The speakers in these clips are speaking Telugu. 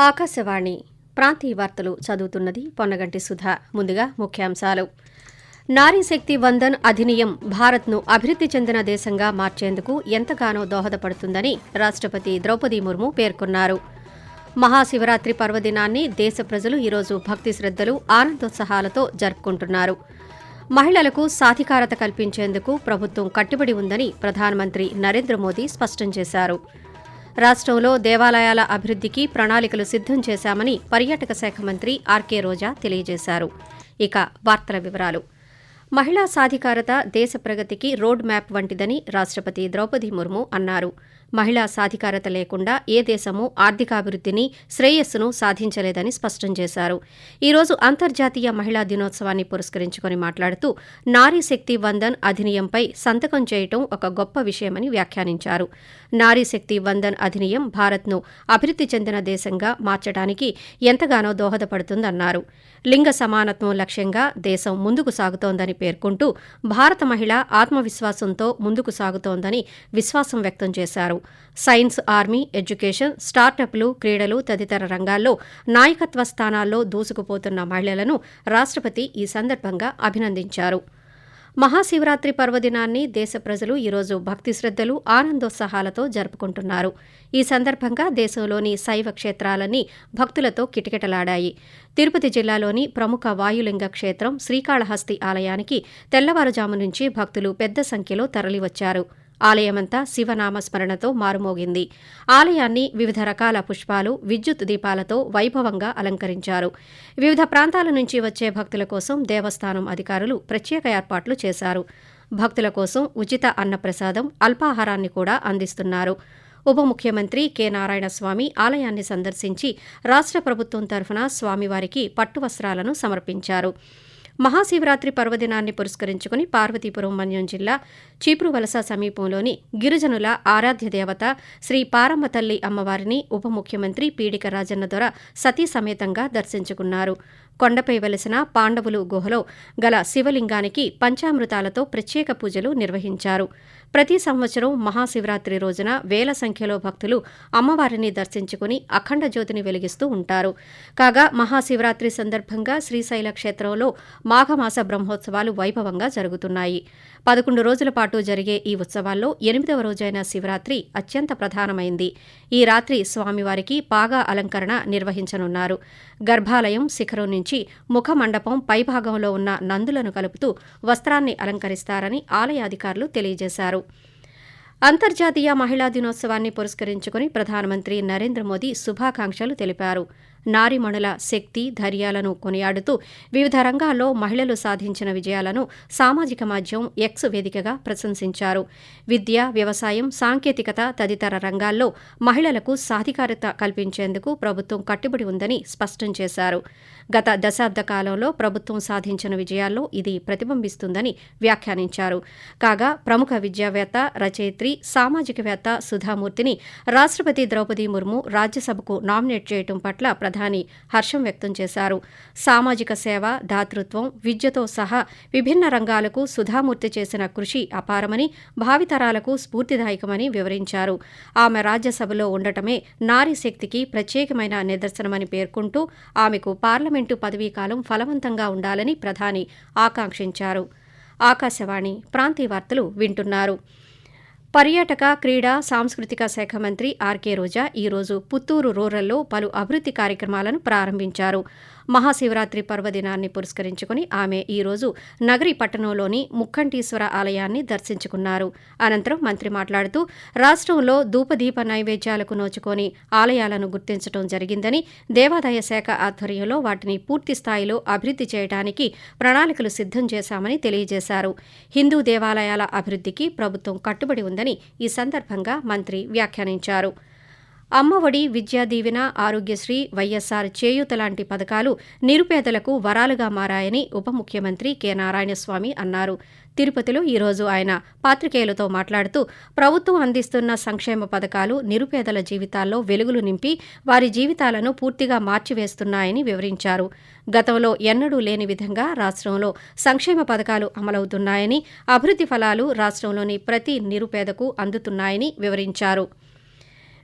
ఆకాశవాణి ప్రాంతీయ వార్తలు చదువుతున్నది పొన్నగంటి సుధా. ముందుగా ముఖ్యాంశాలు. నారీశక్తి వందన్ అధినియం భారత్ను అభివృద్ధి చెందిన దేశంగా మార్చేందుకు ఎంతగానో దోహదపడుతుందని రాష్ట్రపతి ద్రౌపది ముర్ము పేర్కొన్నారు. మహాశివరాత్రి పర్వదినాన్ని దేశ ప్రజలు ఈరోజు భక్తి శ్రద్దలు, ఆనందోత్సాహాలతో జరుపుకుంటున్నారు. మహిళలకు సాధికారత కల్పించేందుకు ప్రభుత్వం కట్టుబడి ఉందని ప్రధానమంత్రి నరేంద్ర మోదీ స్పష్టం చేశారు. రాష్ట్రంలో దేవాలయాల అభివృద్ధికి ప్రణాళికలు సిద్ధం చేశామని పర్యాటక శాఖ మంత్రి ఆర్కే రోజా తెలియజేశారు. ఇక వార్తల వివరాలు. మహిళా సాధికారత దేశ ప్రగతికి రోడ్ మ్యాప్ వంటిదని రాష్ట్రపతి ద్రౌపది ముర్ము అన్నారు. మహిళా సాధికారత లేకుండా ఏ దేశమూ ఆర్థికాభివృద్ధిని, శ్రేయస్సును సాధించలేదని స్పష్టం చేశారు. ఈరోజు అంతర్జాతీయ మహిళా దినోత్సవాన్ని పురస్కరించుకుని మాట్లాడుతూ నారీశక్తి వందన్ అధినియంపై సంతకం చేయటం ఒక గొప్ప విషయమని వ్యాఖ్యానించారు. నారీశక్తి వందన్ అధినియం భారత్ను అభివృద్ధి చెందిన దేశంగా మార్చడానికి ఎంతగానో దోహదపడుతుందన్నారు. లింగ సమానత్వం లక్ష్యంగా దేశం ముందుకు సాగుతోందని పేర్కొంటూ భారత మహిళ ఆత్మవిశ్వాసంతో ముందుకు సాగుతోందని విశ్వాసం వ్యక్తం చేశారు. సైన్స్, ఆర్మీ, ఎడ్యుకేషన్, స్టార్టప్లు, క్రీడలు తదితర రంగాల్లో నాయకత్వ స్థానాల్లో దూసుకుపోతున్న మహిళలను రాష్ట్రపతి ఈ సందర్భంగా అభినందించారు. మహాశివరాత్రి పర్వదినాన్ని దేశ ప్రజలు ఈరోజు భక్తి శ్రద్దలు, ఆనందోత్సాహాలతో జరుపుకుంటున్నారు. ఈ సందర్భంగా దేశంలోని శైవ క్షేత్రాలన్నీ భక్తులతో కిటకిటలాడాయి. తిరుపతి జిల్లాలోని ప్రముఖ వాయులింగ క్షేత్రం శ్రీకాళహస్తి ఆలయానికి తెల్లవారుజాము నుంచి భక్తులు పెద్ద సంఖ్యలో తరలివచ్చారు. ఆలయమంతా శివనామస్మరణతో మారుమోగింది. ఆలయాన్ని వివిధ రకాల పుష్పాలు, విద్యుత్ దీపాలతో వైభవంగా అలంకరించారు. వివిధ ప్రాంతాల నుంచి వచ్చే భక్తుల కోసం దేవస్థానం అధికారులు ప్రత్యేక ఏర్పాట్లు చేశారు. భక్తుల కోసం ఉచిత అన్నప్రసాదం, అల్పాహారాన్ని కూడా అందిస్తున్నారు. ఉప ముఖ్యమంత్రి కె. నారాయణస్వామి ఆలయాన్ని సందర్శించి రాష్ట్ర ప్రభుత్వం తరఫున స్వామివారికి పట్టువస్త్రాలను సమర్పించారు. మహాశివరాత్రి పర్వదినాన్ని పురస్కరించుకుని పార్వతీపురం మన్యం జిల్లా చీపురువలస సమీపంలోని గిరిజనుల ఆరాధ్య దేవత శ్రీ పారమ్మతల్లి అమ్మవారిని ఉప ముఖ్యమంత్రి పీడిక రాజన్న దొర సతీ సమేతంగా దర్శించుకున్నారు. కొండపై వెలసిన పాండవులు గుహలో గల శివలింగానికి పంచామృతాలతో ప్రత్యేక పూజలు నిర్వహించారు. ప్రతి సంవత్సరం మహాశివరాత్రి రోజున వేల సంఖ్యలో భక్తులు అమ్మవారిని దర్శించుకుని అఖండ జ్యోతిని వెలిగిస్తూ ఉంటారు. కాగా మహాశివరాత్రి సందర్భంగా శ్రీశైల క్షేత్రంలో మాఘమాస బ్రహ్మోత్సవాలు వైభవంగా జరుగుతున్నాయి. 11 రోజుల పాటు జరిగే ఈ ఉత్సవాల్లో 8వ రోజైన శివరాత్రి అత్యంత ప్రధానమైంది. ఈ రాత్రి స్వామివారికి పాగా అలంకరణ నిర్వహించనున్నారు. గర్భాలయం శిఖరం నుంచి ముఖమండపం పైభాగంలో ఉన్న నందులను కలుపుతూ వస్త్రాన్ని అలంకరిస్తారని ఆలయ అధికారులు తెలియజేశారు. అంతర్జాతీయ మహిళా దినోత్సవాన్ని పురస్కరించుకుని ప్రధానమంత్రి నరేంద్ర మోదీ శుభాకాంక్షలు తెలిపారు. నారీమణుల శక్తి, ధైర్యాలను కొనియాడుతూ వివిధ రంగాల్లో మహిళలు సాధించిన విజయాలను సామాజిక మాధ్యమం ఎక్స్ వేదికగా ప్రశంసించారు. విద్య, వ్యవసాయం, సాంకేతికత తదితర రంగాల్లో మహిళలకు సాధికారత కల్పించేందుకు ప్రభుత్వం కట్టుబడి ఉందని స్పష్టం చేశారు. గత దశాబ్ద కాలంలో ప్రభుత్వం సాధించిన విజయాల్లో ఇది ప్రతిబింబిస్తుందని వ్యాఖ్యానించారు. కాగా ప్రముఖ విద్యావేత్త, రచయిత్రి, సామాజికవేత్త సుధామూర్తిని రాష్ట్రపతి ద్రౌపది ముర్ము రాజ్యసభకు నామినేట్ చేయడం పట్ల ప్రధాని హర్షం వ్యక్తం చేశారు. సామాజిక సేవ, దాతృత్వం, విద్యతో సహా విభిన్న రంగాలకు సుధామూర్తి చేసిన కృషి అపారమని, భావితరాలకు స్ఫూర్తిదాయకమని వివరించారు. ఆమె రాజ్యసభలో ఉండటమే నారీ శక్తికి ప్రత్యేకమైన నిదర్శనమని పేర్కొంటూ ఆమెకు పార్లమెంటు పదవీకాలం ఫలవంతంగా ఉండాలని ప్రధాని ఆకాంక్షించారు. ఆకాశవాణి ప్రాంతీయ వార్తలు వింటున్నారు. పర్యాటక, క్రీడా, సాంస్కృతిక శాఖ మంత్రి ఆర్కే రోజా ఈరోజు పుత్తూరు రూరల్లో పలు అభివృద్ధి కార్యక్రమాలను ప్రారంభించారు. మహాశివరాత్రి పర్వదినాన్ని పురస్కరించుకుని ఆమె ఈరోజు నగరి పట్టణంలోని ముక్కంటీశ్వర ఆలయాన్ని దర్శించుకున్నారు. అనంతరం మంత్రి మాట్లాడుతూ రాష్ట్రంలో ధూపదీప నైవేద్యాలకు నోచుకొని ఆలయాలను గుర్తించడం జరిగిందని, దేవాదాయ శాఖ ఆధ్వర్యంలో వాటిని పూర్తి స్థాయిలో అభివృద్ధి చేయడానికి ప్రణాళికలు సిద్ధం చేశామని తెలియజేశారు. హిందూ దేవాలయాల అభివృద్ధికి ప్రభుత్వం కట్టుబడి ఉందని ఈ సందర్భంగా మంత్రి వ్యాఖ్యానించారు. అమ్మఒడి, విద్యా దీవెన, ఆరోగ్యశ్రీ, వైఎస్సార్ చేయూత లాంటి పథకాలు నిరుపేదలకు వరాలుగా మారాయని ఉప ముఖ్యమంత్రి కె. నారాయణస్వామి అన్నారు. తిరుపతిలో ఈరోజు ఆయన పాత్రికేయులతో మాట్లాడుతూ ప్రభుత్వం అందిస్తున్న సంక్షేమ పథకాలు నిరుపేదల జీవితాల్లో వెలుగులు నింపి వారి జీవితాలను పూర్తిగా మార్చివేస్తున్నాయని వివరించారు. గతంలో ఎన్నడూ లేని విధంగా రాష్ట్రంలో సంక్షేమ పథకాలు అమలవుతున్నాయని, అభివృద్ధి ఫలాలు రాష్ట్రంలోని ప్రతి నిరుపేదకు అందుతున్నాయని వివరించారు.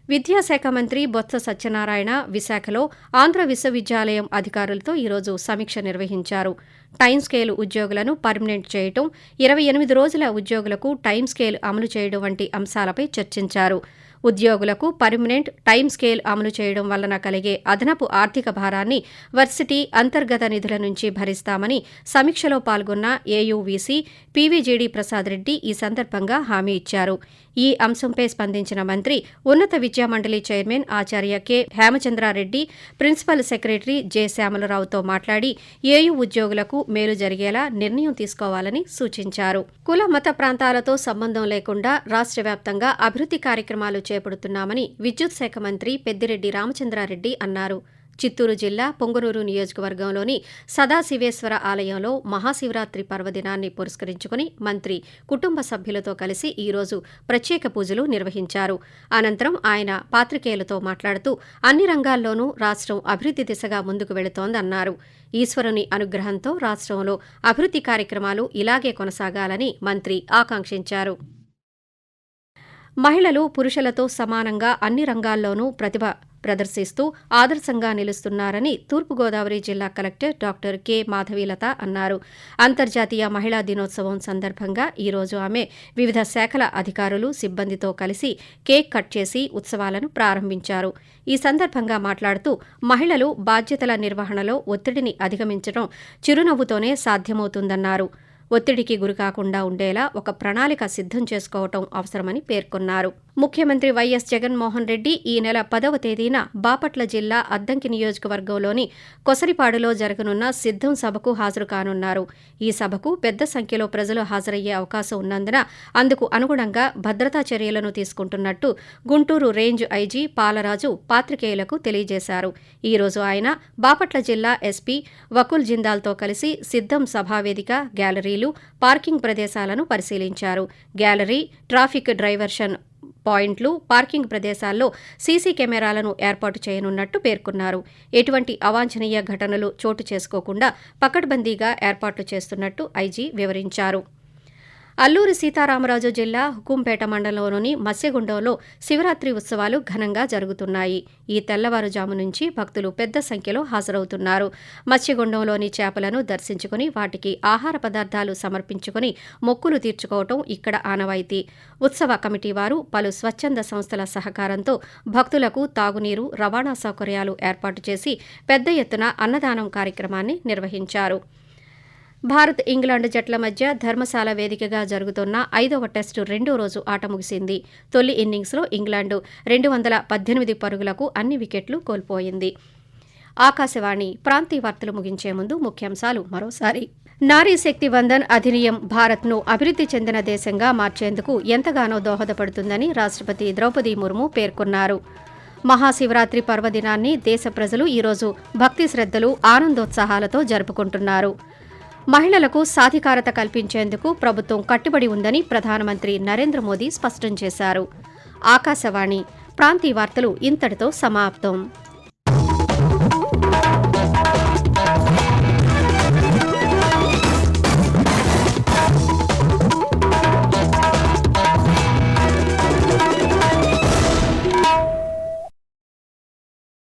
విద్యాశాఖ మంత్రి బొత్స సత్యనారాయణ విశాఖలో ఆంధ్ర విశ్వవిద్యాలయం అధికారులతో ఈరోజు సమీక్ష నిర్వహించారు. టైం స్కేల్ ఉద్యోగులను పర్మనెంట్ చేయటం, 28 రోజుల ఉద్యోగులకు టైం స్కేల్ అమలు చేయడం వంటి అంశాలపై చర్చించారు. ఉద్యోగులకు పర్మనెంట్ టైం స్కేల్ అమలు చేయడం వలన కలిగే అదనపు ఆర్థిక భారాన్ని వర్సిటీ అంతర్గత నిధుల నుంచి భరిస్తామని సమీక్షలో పాల్గొన్న ఏయూవీసీ పీవీజీడీ ప్రసాద్ రెడ్డి ఈ సందర్భంగా హామీ ఇచ్చారు. ఈ అంశంపై స్పందించిన మంత్రి ఉన్నత విద్యామండలి చైర్మన్ ఆచార్య K Hemachandra Reddy, principal secretary J శ్యామలరావుతో మాట్లాడి ఏయూ ఉద్యోగులకు మేలు జరిగేలా నిర్ణయం తీసుకోవాలని సూచించారు. కుల మత ప్రాంతాలతో సంబంధం లేకుండా రాష్ట్ర వ్యాప్తంగా అభివృద్ధి కార్యక్రమాలు చేపడుతున్నామని విద్యుత్ శాఖ మంత్రి పెద్దిరెడ్డి రామచంద్రారెడ్డి అన్నారు. చిత్తూరు జిల్లా పొంగనూరు నియోజకవర్గంలోని సదాశివేశ్వర ఆలయంలో మహాశివరాత్రి పర్వదినాన్ని పురస్కరించుకుని మంత్రి కుటుంబ సభ్యులతో కలిసి ఈరోజు ప్రత్యేక పూజలు నిర్వహించారు. అనంతరం ఆయన పాత్రికేయులతో మాట్లాడుతూ అన్ని రంగాల్లోనూ రాష్ట్రం అభివృద్ధి దిశగా ముందుకు వెళుతోందన్నారు. ఈశ్వరుని అనుగ్రహంతో రాష్ట్రంలో అభివృద్ధి కార్యక్రమాలు ఇలాగే కొనసాగాలని మంత్రి ఆకాంక్షించారు. మహిళలు పురుషులతో సమానంగా అన్ని రంగాల్లోనూ ప్రతిభ ప్రదర్శిస్తూ ఆదర్శంగా నిలుస్తున్నారని తూర్పుగోదావరి జిల్లా కలెక్టర్ డాక్టర్ కె మాధవీలత అన్నారు. అంతర్జాతీయ మహిళా దినోత్సవం సందర్భంగా ఈరోజు ఆమె వివిధ శాఖల అధికారులు, సిబ్బందితో కలిసి కేక్ కట్ చేసి ఉత్సవాలను ప్రారంభించారు. ఈ సందర్భంగా మాట్లాడుతూ మహిళలు బాధ్యతల నిర్వహణలో ఒత్తిడిని అధిగమించడం చిరునవ్వుతోనే సాధ్యమవుతుందన్నారు. ఒత్తిడికి గురికాకుండా ఉండేలా ఒక ప్రణాళిక సిద్ధం చేసుకోవటం అవసరమని పేర్కొన్నారు. ముఖ్యమంత్రి వైఎస్ జగన్మోహన్ రెడ్డి ఈ నెల 10వ తేదీన బాపట్ల జిల్లా అద్దంకి నియోజకవర్గంలోని కొసరిపాడులో జరగనున్న సిద్ధం సభకు హాజరు కానున్నారు. ఈ సభకు పెద్ద సంఖ్యలో ప్రజలు హాజరయ్యే అవకాశం ఉన్నందున అందుకు అనుగుణంగా భద్రతా చర్యలను తీసుకుంటున్నట్టు గుంటూరు రేంజ్ ఐజీ పాలరాజు పాత్రికేయులకు తెలియజేశారు. ఈ రోజు ఆయన బాపట్ల జిల్లా ఎస్పీ వకుల్ జిందాల్తో కలిసి సిద్ధం సభావేదిక, గ్యాలరీలు, పార్కింగ్ ప్రదేశాలను పరిశీలించారు. గ్యాలరీ, ట్రాఫిక్ డైవర్షన్ పాయింట్లు, పార్కింగ్ ప్రదేశాల్లో సీసీ కెమెరాలను ఏర్పాటు చేయనున్నట్టు పేర్కొన్నారు. ఎటువంటి అవాంఛనీయ ఘటనలు చోటు చేసుకోకుండా పకడ్బందీగా ఏర్పాట్లు చేస్తున్నట్టు ఐజీ వివరించారు. అల్లూరి సీతారామరాజు జిల్లా హుకుంపేట మండలంలోని మత్స్యగుండంలో శివరాత్రి ఉత్సవాలు ఘనంగా జరుగుతున్నాయి. ఈ తెల్లవారుజాము నుంచి భక్తులు పెద్ద సంఖ్యలో హాజరవుతున్నారు. మత్స్యగుండంలోని చేపలను దర్శించుకుని వాటికి ఆహార పదార్థాలు సమర్పించుకుని మొక్కులు తీర్చుకోవటం ఇక్కడ ఆనవాయితీ. ఉత్సవ కమిటీ వారు పలు స్వచ్ఛంద సంస్థల సహకారంతో భక్తులకు తాగునీరు, రవాణా సౌకర్యాలు ఏర్పాటు చేసి పెద్ద ఎత్తున అన్నదానం కార్యక్రమాన్ని నిర్వహించారు. భారత్, ఇంగ్లాండ్ జట్ల మధ్య ధర్మశాల వేదికగా జరుగుతున్న 5వ టెస్టు రెండో రోజు ఆట ముగిసింది. తొలి ఇన్నింగ్స్లో ఇంగ్లాండ్ 218 పరుగులకు అన్ని వికెట్లు కోల్పోయింది. ఆకాశవాణి ప్రాంతీయ వార్తలు ముగించే ముందు ముఖ్యాంశాలు మరోసారి. నారీ శక్తి వందన్ అధినియం భారత్ను అభివృద్ధి చెందిన దేశంగా మార్చేందుకు ఎంతగానో దోహదపడుతుందని రాష్ట్రపతి ద్రౌపది ముర్ము పేర్కొన్నారు. మహాశివరాత్రి పర్వదినాన్ని దేశ ప్రజలు ఈరోజు భక్తి శ్రద్ధలు, ఆనందోత్సాహాలతో జరుపుకుంటున్నారు. మహిళలకు సాధికారత కల్పించేందుకు ప్రభుత్వం కట్టుబడి ఉందని ప్రధానమంత్రి నరేంద్ర మోదీ స్పష్టం చేశారు. ఆకాశవాణి ప్రాంతీయ వార్తలు ఇంతటితో సమాప్తం.